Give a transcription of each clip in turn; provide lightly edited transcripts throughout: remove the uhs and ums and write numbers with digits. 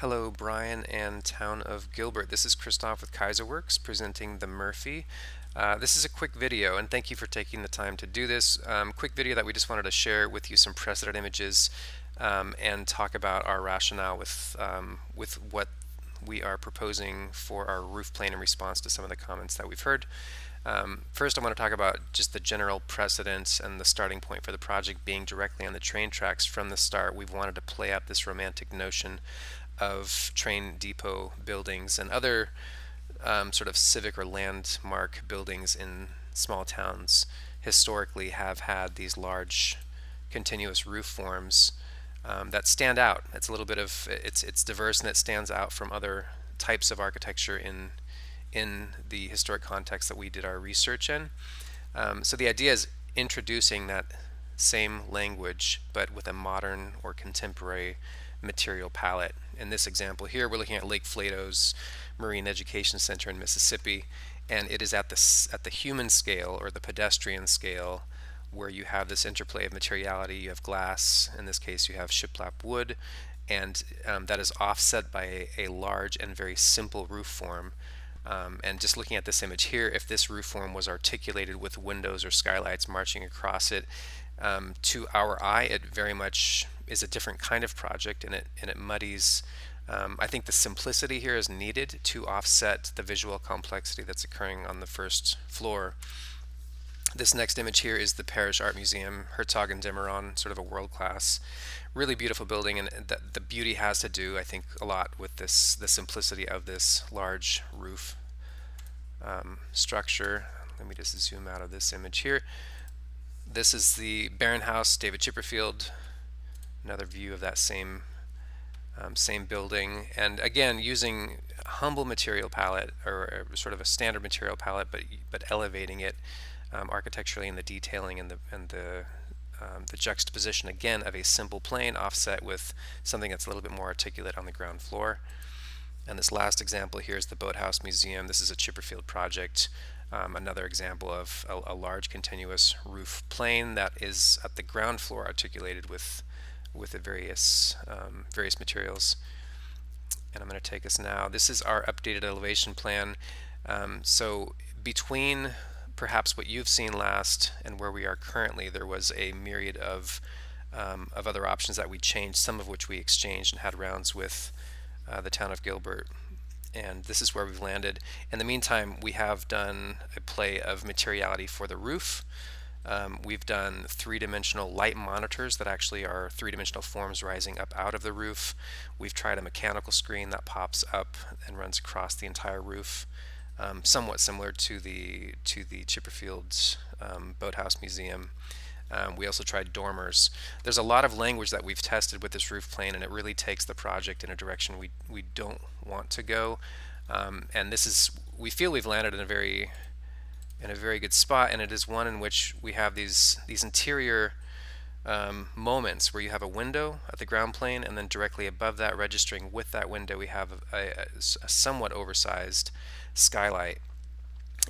Hello, Brian and Town of Gilbert. This is Christoph with Kaiserworks presenting the Murphy. This is a quick video, and thank you for taking the time to do this. Quick video that we just wanted to share with you some precedent images and talk about our rationale with what we are proposing for our roof plane in response to some of the comments that we've heard. First, I want to talk about just the general precedents and the starting point for the project being directly on the train tracks from the start. We've wanted to play up this romantic notion of train depot buildings and other sort of civic or landmark buildings in small towns historically have had these large continuous roof forms that stand out. It's a little bit of it's diverse and it stands out from other types of architecture in the historic context that we did our research in. So the idea is introducing that same language but with a modern or contemporary material palette. In this example here, we're looking at Lake Flato's Marine Education Center in Mississippi, and it is at the human scale or the pedestrian scale where you have this interplay of materiality. You have glass, in this case you have shiplap wood, and that is offset by a large and very simple roof form. And just looking at this image here, if this roof form was articulated with windows or skylights marching across it, to our eye, it very much is a different kind of project, and it muddies. I think the simplicity here is needed to offset the visual complexity that's occurring on the first floor. This next image here is the Parish Art Museum, Herzog and de Meuron, sort of a world-class, really beautiful building, and the beauty has to do, I think, a lot with the simplicity of this large roof structure. Let me just zoom out of this image here. This is the Barron House, David Chipperfield. Another view of that same building, and again using a humble material palette or sort of a standard material palette, but elevating it architecturally in the detailing and the juxtaposition again of a simple plane offset with something that's a little bit more articulate on the ground floor. And this last example here is the Boathouse Museum. This is a Chipperfield project. Another example of a large continuous roof plane that is at the ground floor articulated with the various materials. And I'm going to take us now. This is our updated elevation plan. So between perhaps what you've seen last and where we are currently, there was a myriad of other options that we changed, some of which we exchanged and had rounds with the town of Gilbert. And this is where we've landed. In the meantime, we have done a play of materiality for the roof. We've done three-dimensional light monitors that actually are three-dimensional forms rising up out of the roof. We've tried a mechanical screen that pops up and runs across the entire roof, somewhat similar to the Chipperfield's Boathouse Museum. We also tried dormers. There's a lot of language that we've tested with this roof plane, and it really takes the project in a direction we don't want to go. And we feel we've landed in a very good spot, and it is one in which we have these interior moments where you have a window at the ground plane, and then directly above that, registering with that window, we have a somewhat oversized skylight.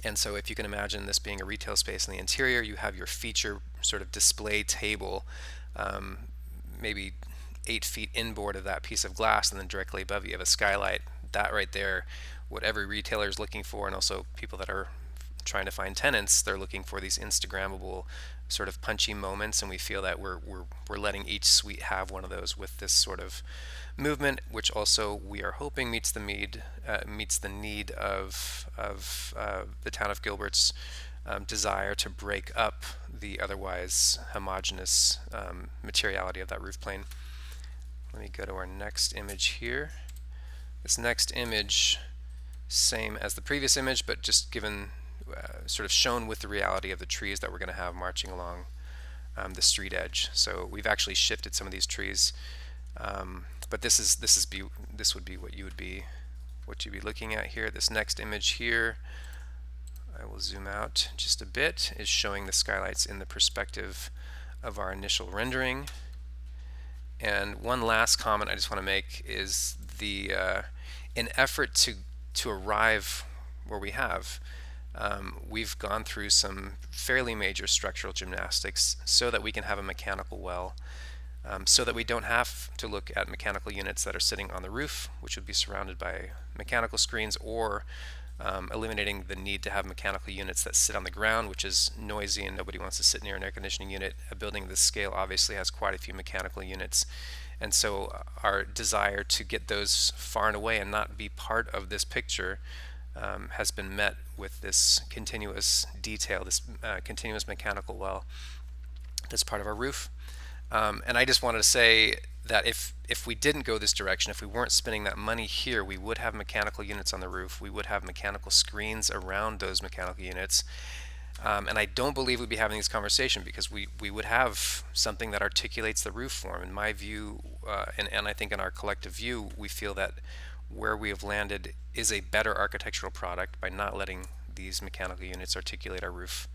And so if you can imagine this being a retail space in the interior, you have your feature sort of display table, maybe 8 feet inboard of that piece of glass, and then directly above you have a skylight. That right there, what every retailer is looking for, and also people that are trying to find tenants, they're looking for these Instagrammable sort of punchy moments, and we feel that we're letting each suite have one of those with this sort of movement, which also we are hoping meets the need of the town of Gilbert's desire to break up the otherwise homogeneous materiality of that roof plane. Let me go to our next image here. This next image, same as the previous image, but just given sort of shown with the reality of the trees that we're going to have marching along the street edge. So we've actually shifted some of these trees, but this would be what you'd be looking at here. This next image here, I will zoom out just a bit, is showing the skylights in the perspective of our initial rendering. And one last comment I just want to make is in effort to arrive where we have, we've gone through some fairly major structural gymnastics so that we can have a mechanical well. so that we don't have to look at mechanical units that are sitting on the roof, which would be surrounded by mechanical screens, or eliminating the need to have mechanical units that sit on the ground, which is noisy and nobody wants to sit near an air conditioning unit. A building of this scale obviously has quite a few mechanical units. And so our desire to get those far and away and not be part of this picture has been met with this continuous detail, this continuous mechanical well that's part of our roof. And I just wanted to say that if we didn't go this direction, if we weren't spending that money here, we would have mechanical units on the roof. We would have mechanical screens around those mechanical units. And I don't believe we'd be having this conversation because we would have something that articulates the roof form. In my view, and I think in our collective view, we feel that where we have landed is a better architectural product by not letting these mechanical units articulate our roof.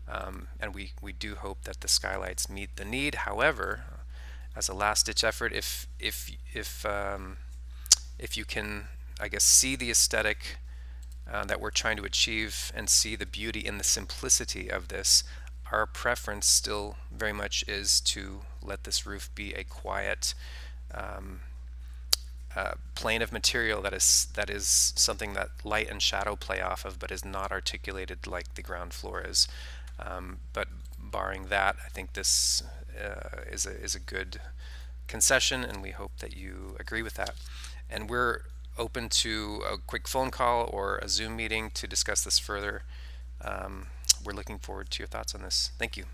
And we do hope that the skylights meet the need. However, as a last-ditch effort, if you can, I guess, see the aesthetic that we're trying to achieve and see the beauty in the simplicity of this, our preference still very much is to let this roof be a quiet plane of material that is something that light and shadow play off of, but is not articulated like the ground floor is. But barring that, I think this is a good concession, and we hope that you agree with that. And we're open to a quick phone call or a Zoom meeting to discuss this further. We're looking forward to your thoughts on this. Thank you.